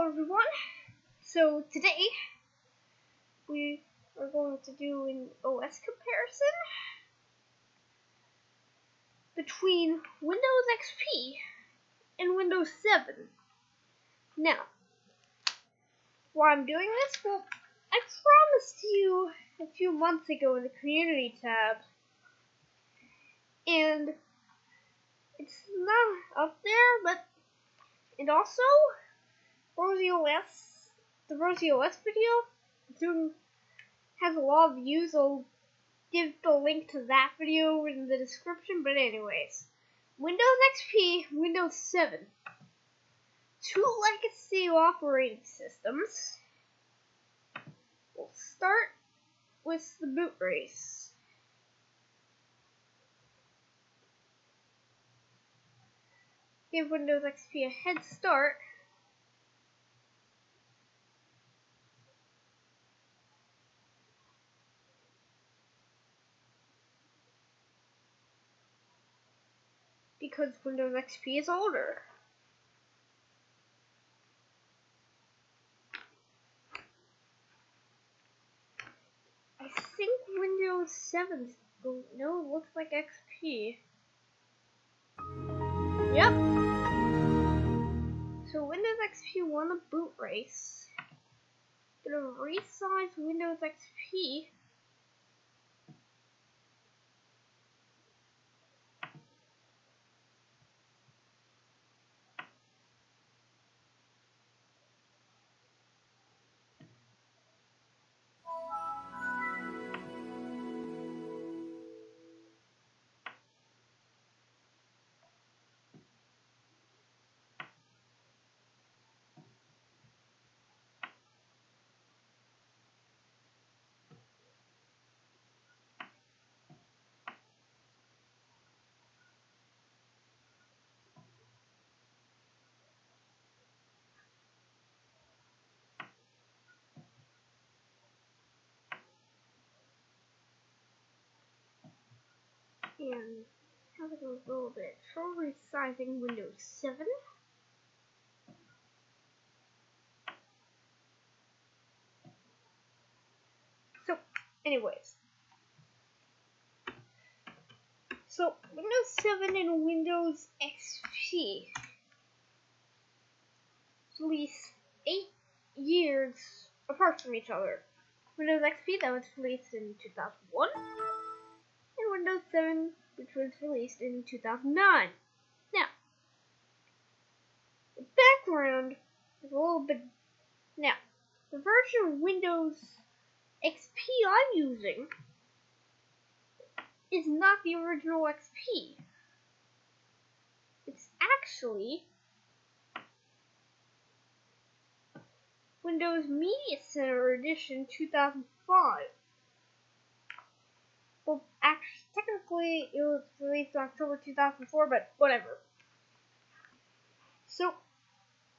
Hello everyone, so today we are going to do an OS comparison between Windows XP and Windows 7. Now, why I'm doing this? Well, I promised you a few months ago in the community tab, and it's not up there, but and also Rosie OS, the Rosie OS video has a lot of views. I'll give the link to that video in the description. But anyways, Windows XP, Windows 7, two legacy operating systems. We'll start with the boot race. Give Windows XP a head start. Because Windows XP is older. I think Windows 7, no, it looks like XP. Yep. So Windows XP won a boot race. Gonna resize Windows XP. And have it a little bit. For resizing Windows 7. So, anyways. So, Windows 7 and Windows XP released 8 years apart from each other. Windows XP, that was released in 2001. And Windows 7, which was released in 2009. Now, the background is a little bit... Now, the version of Windows XP I'm using is not the original XP. It's actually Windows Media Center Edition 2005. Well, actually, technically, it was released in October 2004, but whatever. So,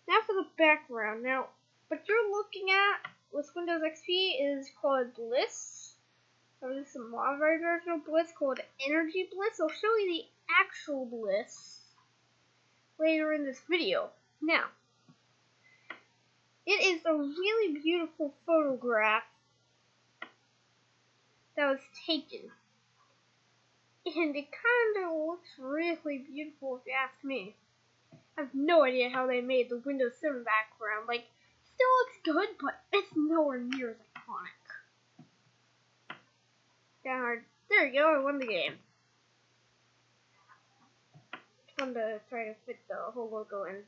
now for the background. Now, what you're looking at with Windows XP is called Bliss. There's some modified version of Bliss called Energy Bliss. I'll show you the actual Bliss later in this video. Now, it is a really beautiful photograph that was taken. And it kind of looks really beautiful if you ask me. I have no idea how they made the Windows 7 background. Like, still looks good, but it's nowhere near as iconic. Downward. There you go, I won the game. It's fun to try to fit the whole logo in.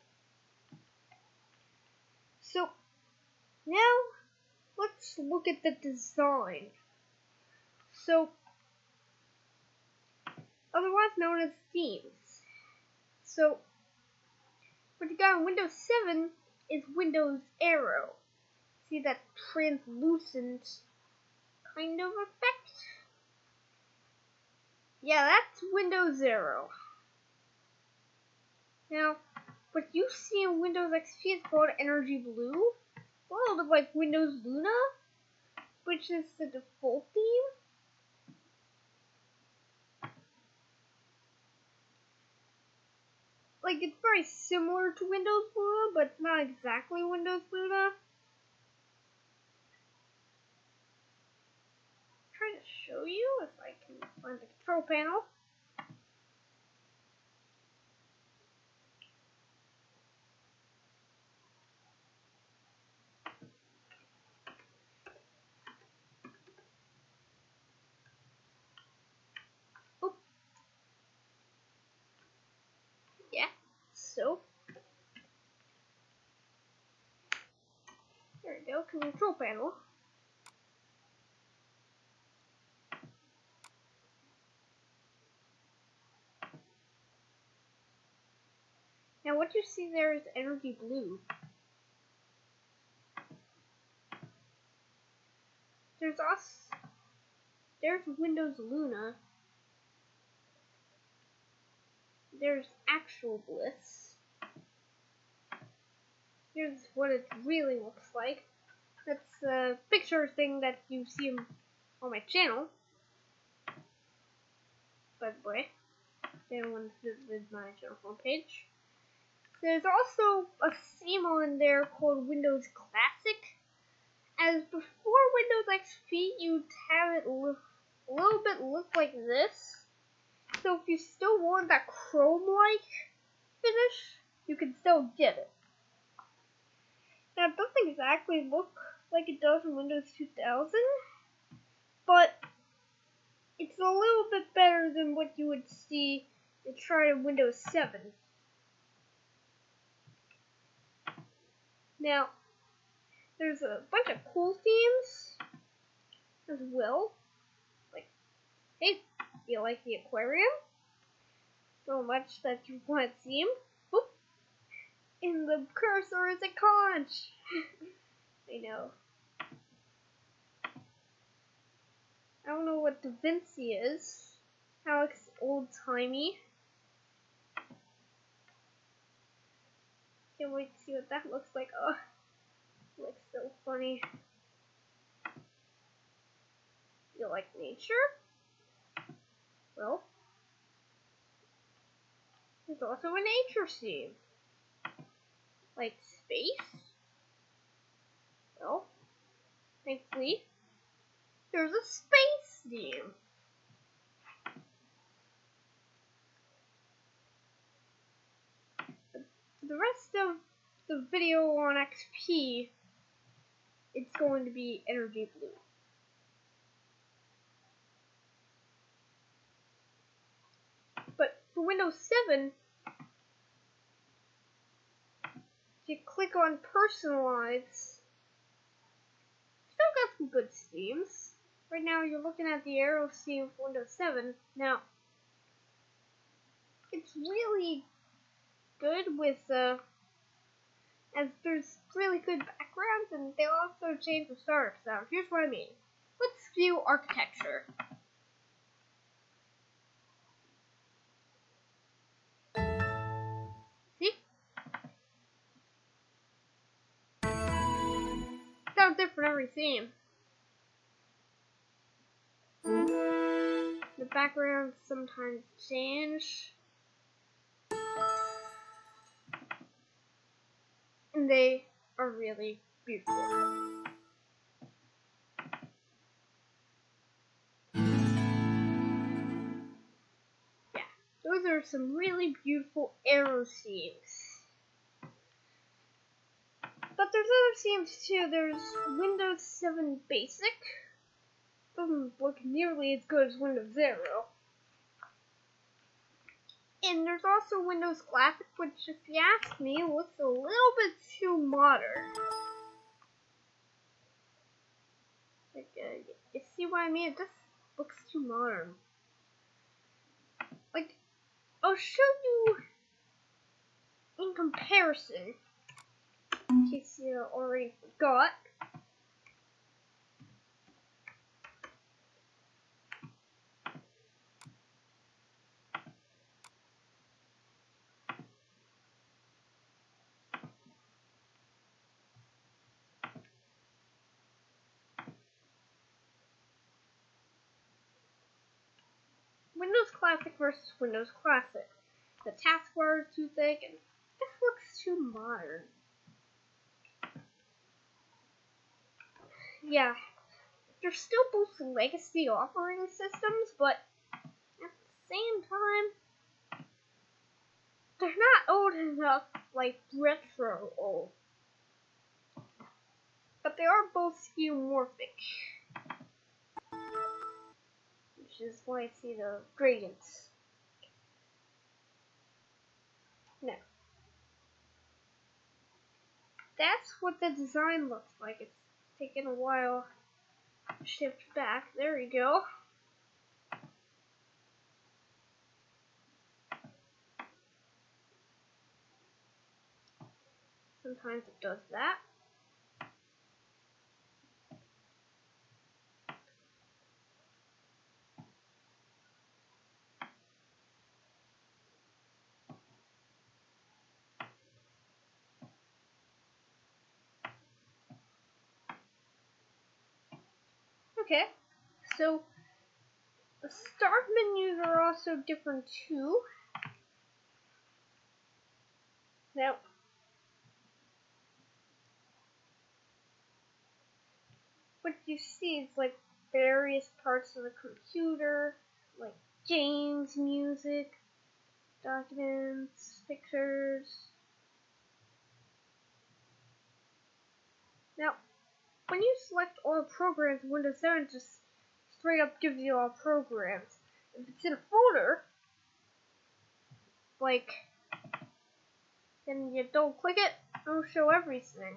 So, now, let's look at the design. So, otherwise known as themes. So, what you got on Windows 7 is Windows Aero. See that translucent kind of effect? Yeah, that's Windows Aero. Now, what you see in Windows XP is called Energy Blue. A little bit like Windows Luna, which is the default theme. like, it's very similar to Windows Luna, but not exactly Windows Luna. Try to show you if I can find the control panel. Oh, yeah. So there we go. Control panel. Now what you see there is Energy Blue. There's Windows Luna. There's Actual Bliss. Here's what it really looks like. That's a picture thing that you see on my channel. By the way, if anyone visited my channel homepage. There's also a theme on there called Windows Classic. As before Windows XP, you'd have it a little bit look like this. So if you still want that chrome-like finish, you can still get it. Now it doesn't exactly look like it does in Windows 2000, but it's a little bit better than what you would see if you tried in Windows 7. Now, there's a bunch of cool themes as well. Like, hey, you like the aquarium? So much that you want to see him. Whoop. And the cursor is a conch. I know. I don't know what Da Vinci is. How it's old-timey. Can't wait to see what that looks like. Oh, it looks so funny. You like nature? Well, there's also a nature scene. Like space? Well, thankfully, there's a space theme. For the rest of the video on XP, it's going to be Energy Blue. But for Windows 7, if you click on Personalize, still got some good themes. Right now you're looking at the arrow theme for Windows 7. Now, it's really good with, as there's really good backgrounds, and they also change the startup sound. Here's what I mean. Let's view architecture. See? Sounds different every theme. The backgrounds sometimes change. And they are really beautiful. Yeah, those are some really beautiful arrow themes. But there's other themes too. There's Windows 7 Basic. Doesn't look nearly as good as Windows Zero. And there's also Windows Classic, which, if you ask me, looks a little bit too modern. Like, you see what I mean? It just looks too modern. Like, I'll show you in comparison, in case you already forgot. Windows Classic versus Windows Classic. the taskbar is too thick, and this looks too modern. Yeah, they're still both legacy operating systems, but at the same time, they're not old enough, like retro old. But they are both skeuomorphic, which is why I see the gradients. Now, that's what the design looks like. It's taken a while to shift back. There we go. Sometimes it does that. Okay, so the start menus are also different too. Now, what you see is like various parts of the computer, like games, music, documents, pictures. Now, when you select all programs, Windows 7 just straight up gives you all programs. If it's in a folder, like, then you don't click it, it'll show everything.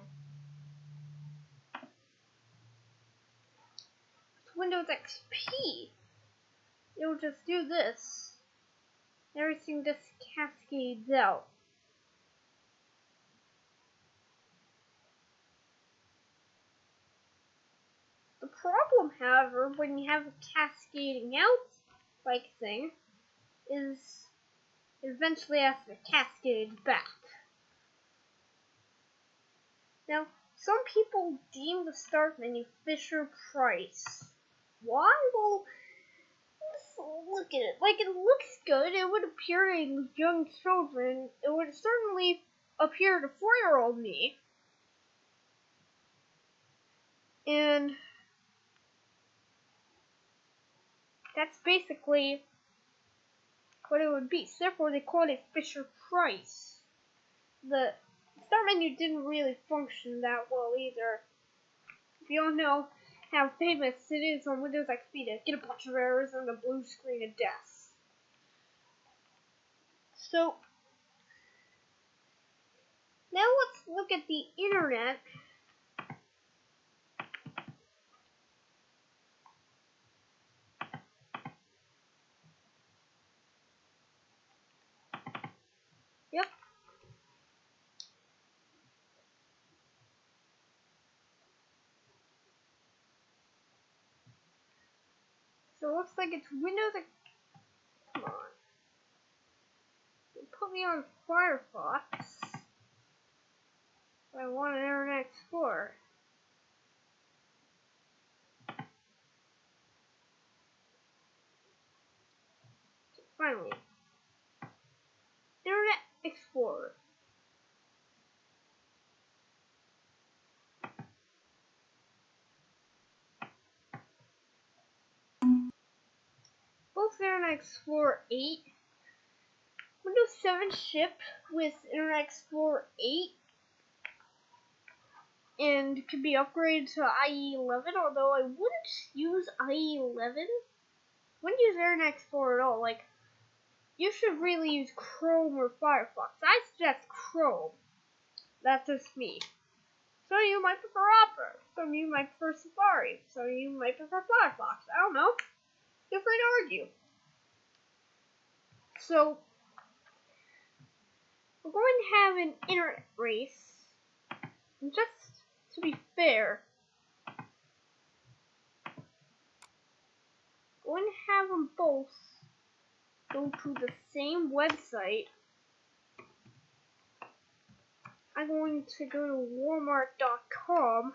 With Windows XP, it'll just do this. Everything just cascades out. The problem, however, when you have a cascading out like thing, is it eventually has to cascade back. Now, some people deem the start menu Fisher-Price. Why? Well, let's look at it. Like, it looks good. It would appear to young children. It would certainly appear to 4-year-old me. And that's basically what it would be. Therefore, they called it Fisher-Price. The start menu didn't really function that well either. We all know how famous it is on Windows XP to get a bunch of errors and a blue screen of death. So, now let's look at the internet. Yep. So it looks like it's Windows XP. Come on. Put me on Firefox. I want an Internet Explorer. Finally. Internet Explorer. Both Internet Explorer 8, Windows 7 shipped with Internet Explorer 8 and could be upgraded to IE 11, although I wouldn't use IE 11. Wouldn't use Internet Explorer at all. Like, you should really use Chrome or Firefox. I suggest Chrome. That's just me. Some of you might prefer Opera. Some of you might prefer Safari. Some of you might prefer Firefox. I don't know. Feel free to argue. So, we're going to have an internet race. And just to be fair, we're going to have them both go to the same website. I'm going to go to Walmart.com.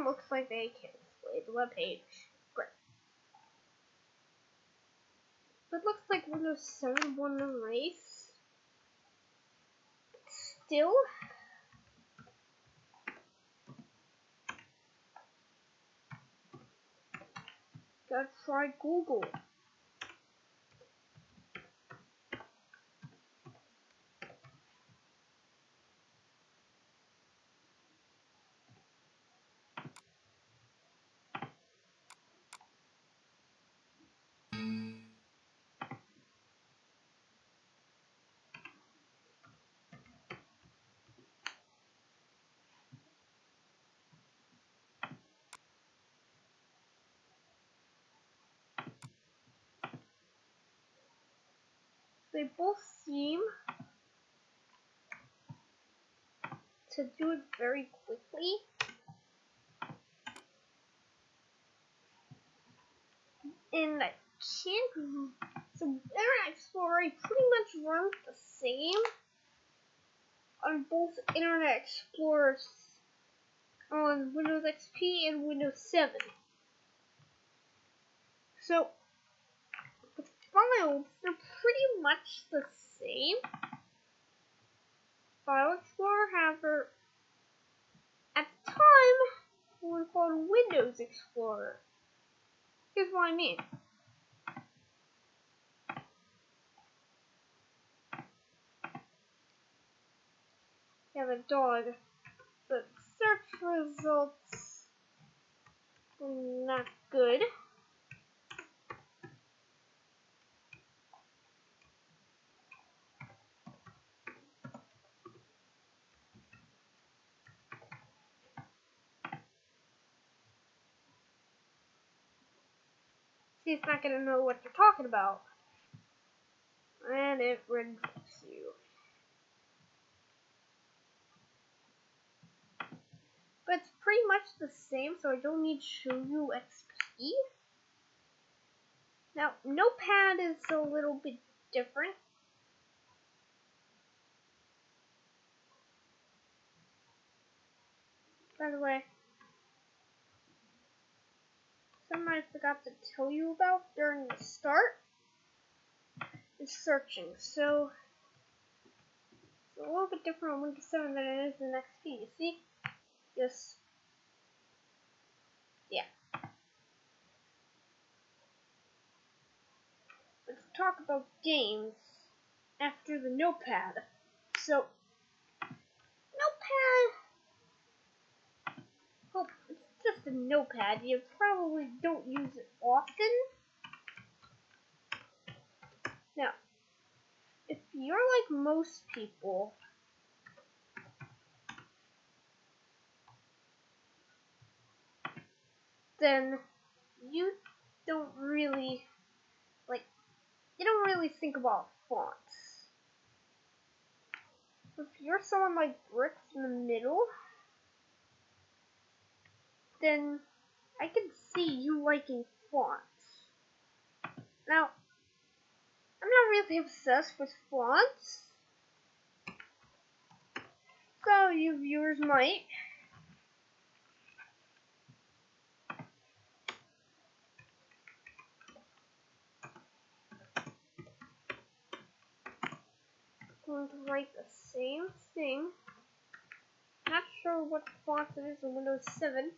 looks like they can display the web page. Great. It looks like Windows 7 won the race. Still, gotta try Google. They both seem to do it very quickly. And I can't. So Internet Explorer pretty much runs the same on both Internet Explorers on Windows XP and Windows 7. So the files, they're pretty much the same. File Explorer, however, at the time, it was called Windows Explorer. Here's what I mean. You have a dog. The search results were not good. See, it's not gonna know what you're talking about. And it rejects you. But it's pretty much the same, so I don't need to show you XP. Now, Notepad is a little bit different. By the way, something I forgot to tell you about during the start is searching. So, it's a little bit different on Windows 7 than it is in XP. You see? Yes. Yeah. Let's talk about games after the Notepad. So, Notepad, well, it's just a Notepad. You probably don't use it often. Now, if you're like most people, then you don't really think about fonts. If you're someone like Bricks in the middle, then I can see you liking fonts. Now, I'm not really obsessed with fonts, so you viewers might. Going to write the same thing. Not sure what font it is in Windows 7.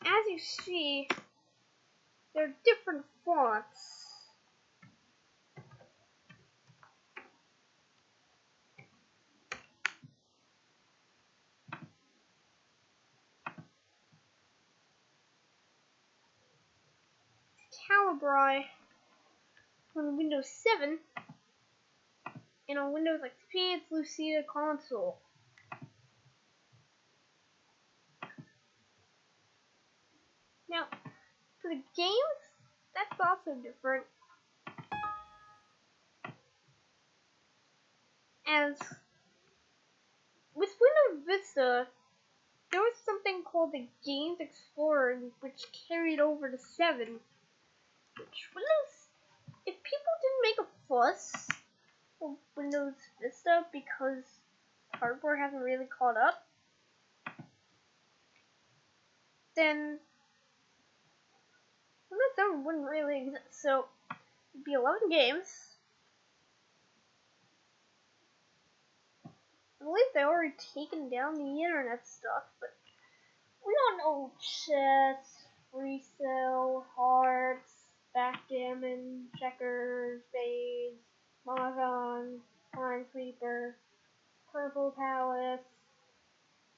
As you see, there are different fonts. Calibri on Windows 7, and on Windows XP it's Lucida Console. Now, for the games, that's also different. As with Windows Vista, there was something called the Games Explorer, which carried over to 7. Which Windows, if people didn't make a fuss Windows Vista because hardware hasn't really caught up, then Windows 7 wouldn't really exist. So it'd be 11 games. I believe they already taken down the internet stuff, but we don't know chess, free cell, hearts, backgammon, checkers, spades, mahjong, minesweeper, purple palace,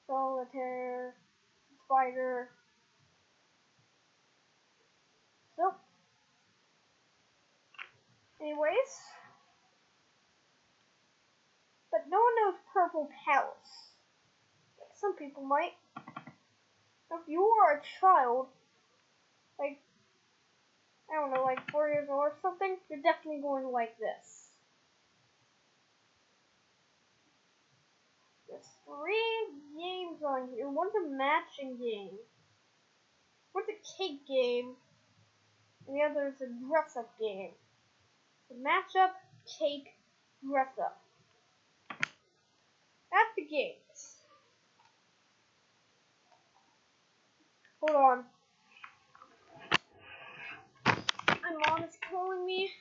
solitaire, spider. So, anyways, but no one knows purple palace. Like some people might. If you are a child, like, I don't know, like 4 years old or something, you're definitely going to like this. There's 3 games on here. One's a matching game. One's a cake game. And the other is a dress-up game. The match-up, cake, dress-up. That's the games. Hold on. My mom is calling me.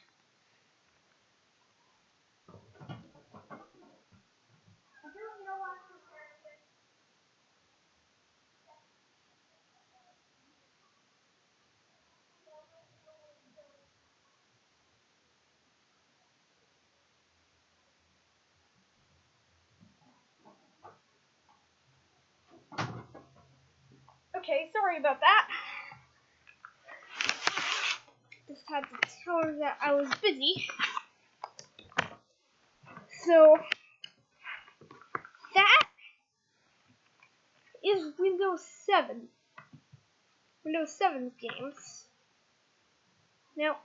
Okay, sorry about that. Just had to tell her that I was busy. So, that is Windows 7. Windows 7's games. Now,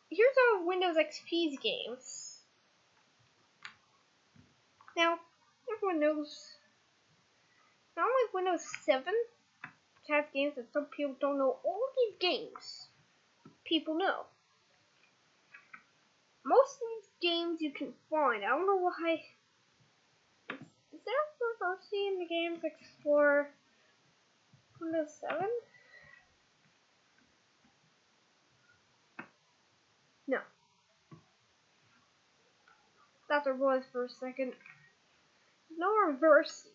here's all of Windows XP's games. Now, everyone knows, not only Windows 7 has games that some people don't know, all these games people know. Most of these games you can find. I don't know why. Is there diversity in the Games Explorer Windows 7? No. Thought there was for a second. No reversing.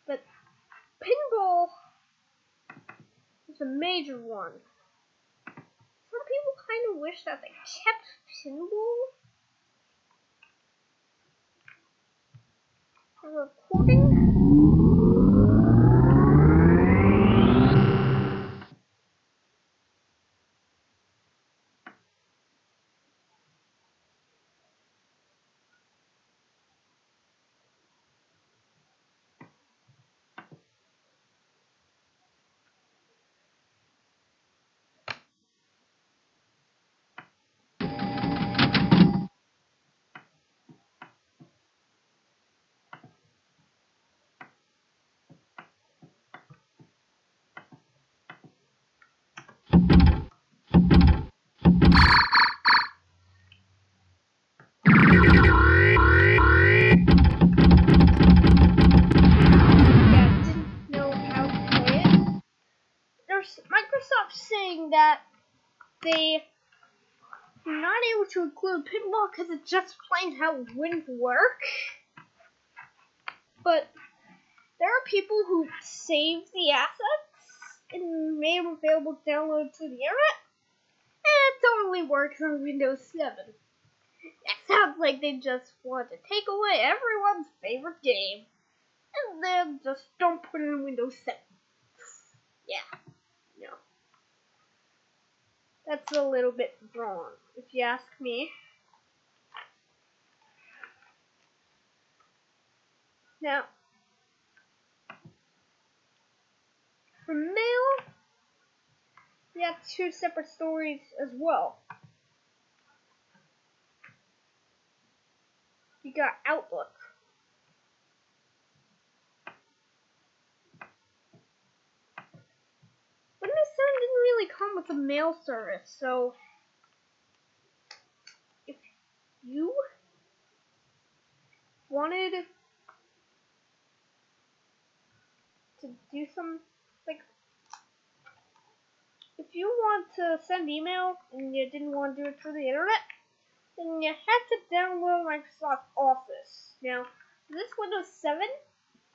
But pinball is a major one. Some people kind of wish that they kept pinball. A recording? Microsoft saying that they are not able to include pinball because it just explains how it wouldn't work. But there are people who save the assets and made them available to download to the internet, and it totally works on Windows 7. It sounds like they just want to take away everyone's favorite game, and then just don't put it in Windows 7. Yeah. No. That's a little bit wrong, if you ask me. Now, for mail, we have 2 separate stories as well. You got Outlook. Windows 7 didn't really come with a mail service, so you wanted to do some, like, if you want to send email and you didn't want to do it through the internet, then you had to download Microsoft Office. Now, this Windows 7,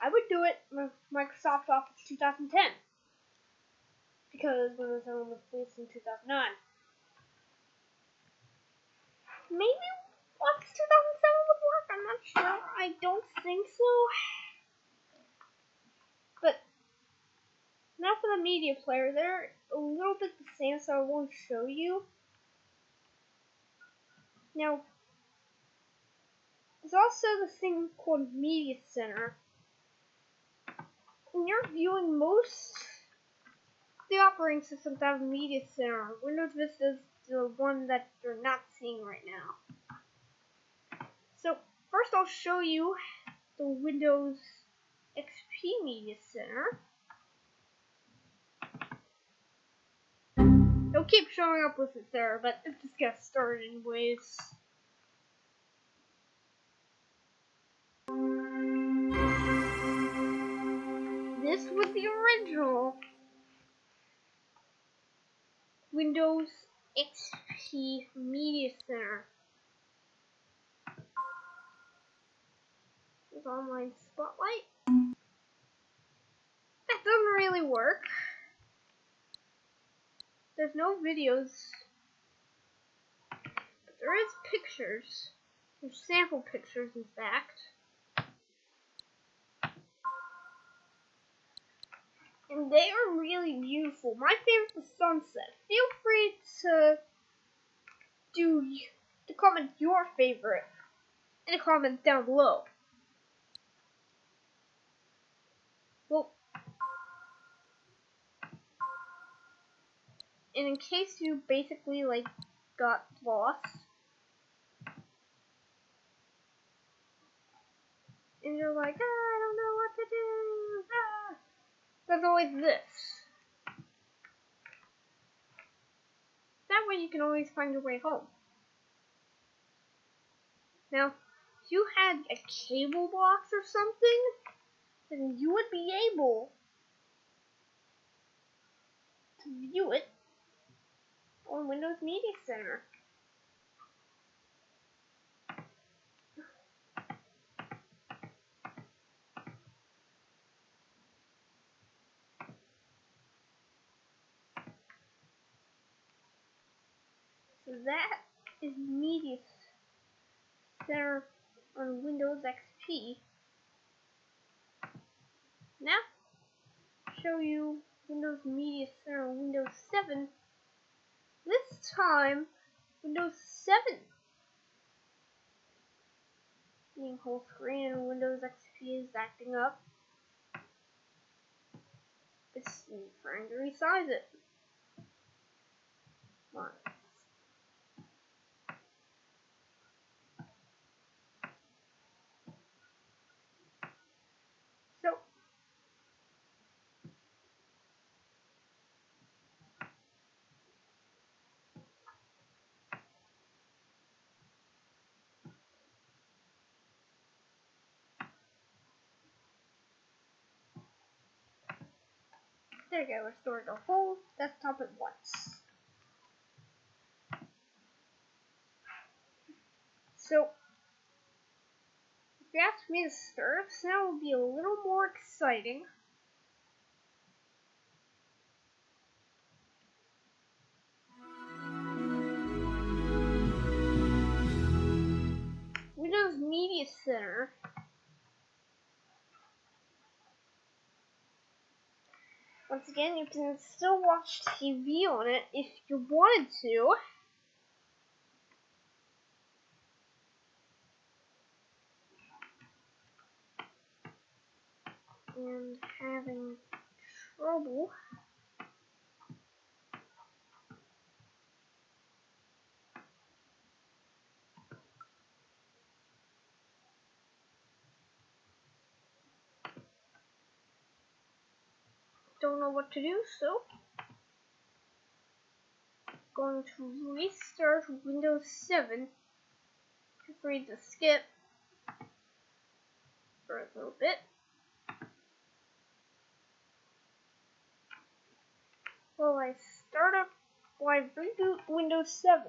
I would do it with Microsoft Office 2010, because Windows 7 was released in 2009. Maybe Office 2007 would work, I'm not sure. I don't think so. But now for the media player, they're a little bit the same, so I won't show you. Now, there's also this thing called Media Center. When you're viewing most of the operating systems that have Media Center, Windows Vista is the one that you're not seeing right now. So, first I'll show you the Windows XP Media Center. It'll keep showing up with it there, but it just gets started anyways. This was the original Windows XP Media Center. There's Online Spotlight. That doesn't really work. There's no videos, but there is pictures. There's sample pictures, in fact. And they are really beautiful. My favorite is Sunset. Feel free to comment your favorite in a comment down below. Well, and in case you basically got lost and you're like, I don't know what to do. There's always this. That way you can always find your way home. Now, if you had a cable box or something, then you would be able to view it on Windows Media Center. So that is Media Center on Windows XP. Now, I'll show you Windows Media Center on Windows 7. This time, Windows 7 being whole screen and Windows XP is acting up. It's trying to resize it. Come on. So, there you go, restored the whole desktop at once. So, if you ask me to start, now will be a little more exciting. Windows Media Center. Once again, you can still watch TV on it if you wanted to. And having trouble. Don't know what to do, so going to restart Windows 7 free to skip for a little bit. While I reboot Windows 7.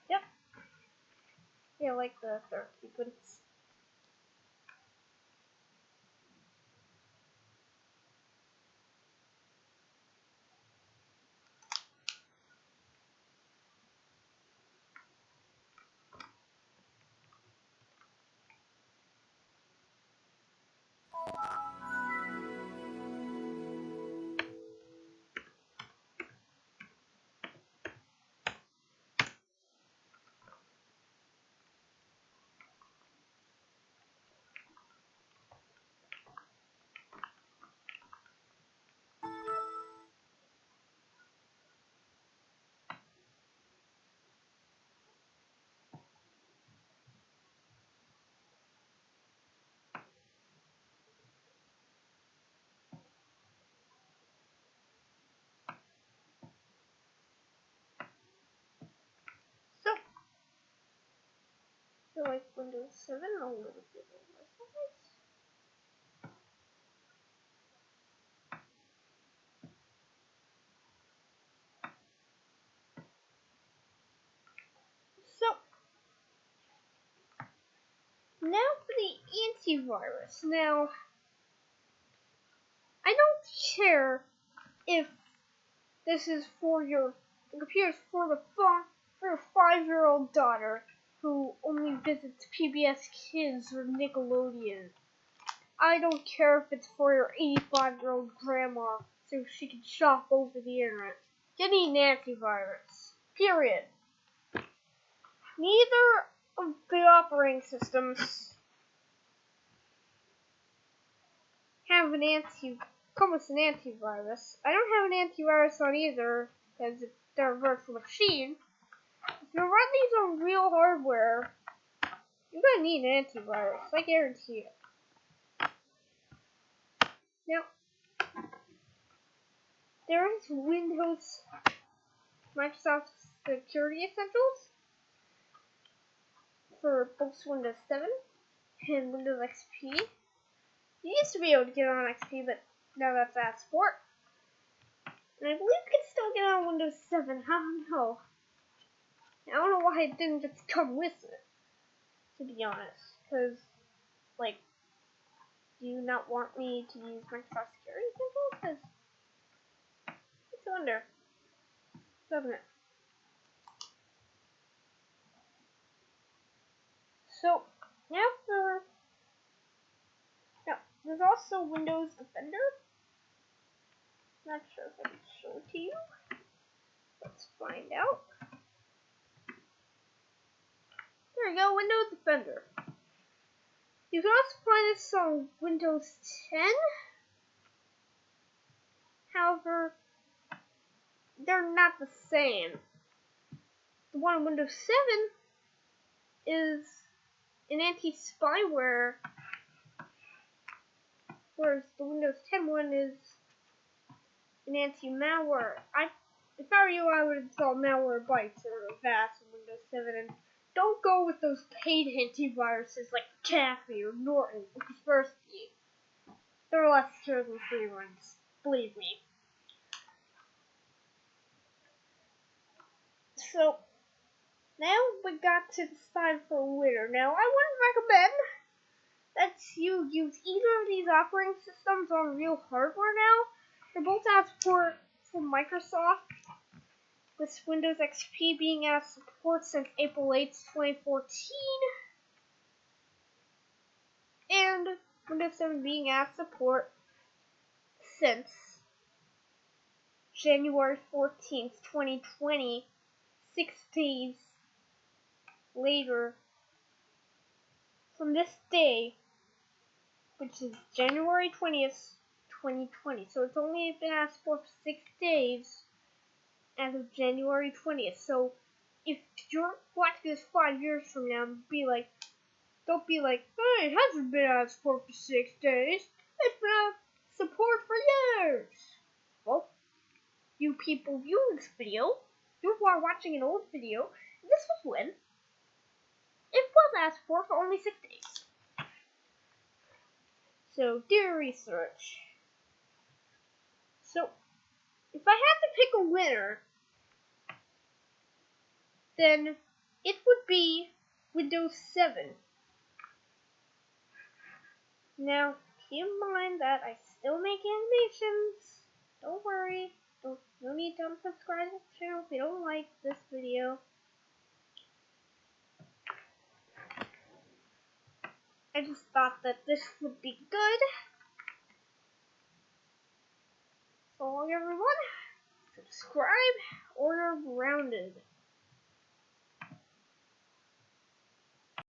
Yep. Yeah, I like the dark sequence. So, I like Windows 7 a little bit on my size. So, now for the antivirus. Now, I don't care if this is for your computer's for your 5-year-old daughter who only visits PBS Kids or Nickelodeon. I don't care if it's for your 85-year-old grandma so she can shop over the internet. You need an antivirus. Period. Neither of the operating systems have come with an antivirus. I don't have an antivirus on either because they're a virtual machine. If you run these on real hardware, you're gonna need an antivirus. I guarantee it. Now, there is Microsoft Security Essentials for both Windows 7 and Windows XP. You used to be able to get on XP, but now that's out of support. And I believe you can still get on Windows 7. I don't know. I don't know why it didn't just come with it, to be honest. Because, like, do you not want me to use Microsoft Security Essentials? Because it's a wonder, doesn't it? So, now, there's also Windows Defender. Not sure if I can show it to you. Let's find out. There we go, Windows Defender. You can also find this on Windows 10. However, they're not the same. The one on Windows 7 is an anti-spyware, whereas the Windows 10 one is an anti-malware. If I were you, I would install Malwarebytes or Avast in Windows 7, and don't go with those paid antiviruses like McAfee or Norton or Kaspersky. They're less secure than free ones, believe me. So, now we got to decide for a winner. Now, I wouldn't recommend that you use either of these operating systems on real hardware now. They're both out of support from Microsoft, with Windows XP being out of support since April 8th, 2014, and Windows 7 being out of support since January 14th, 2020, 6 days later from this day, which is January 20th, 2020. So it's only been asked for 6 days as of January 20th. So if you're watching this 5 years from now, don't be like, hey, it hasn't been asked for 6 days. It's been asked support for years. Well, you people viewing this video, you who are watching an old video, this was when it was asked for only 6 days. So, do research. So, if I had to pick a winner, then it would be Windows 7. Now, keep in mind that I still make animations. Don't worry. No need to unsubscribe to the channel if you don't like this video. I just thought that this would be good. So long, everyone. Subscribe or you're grounded.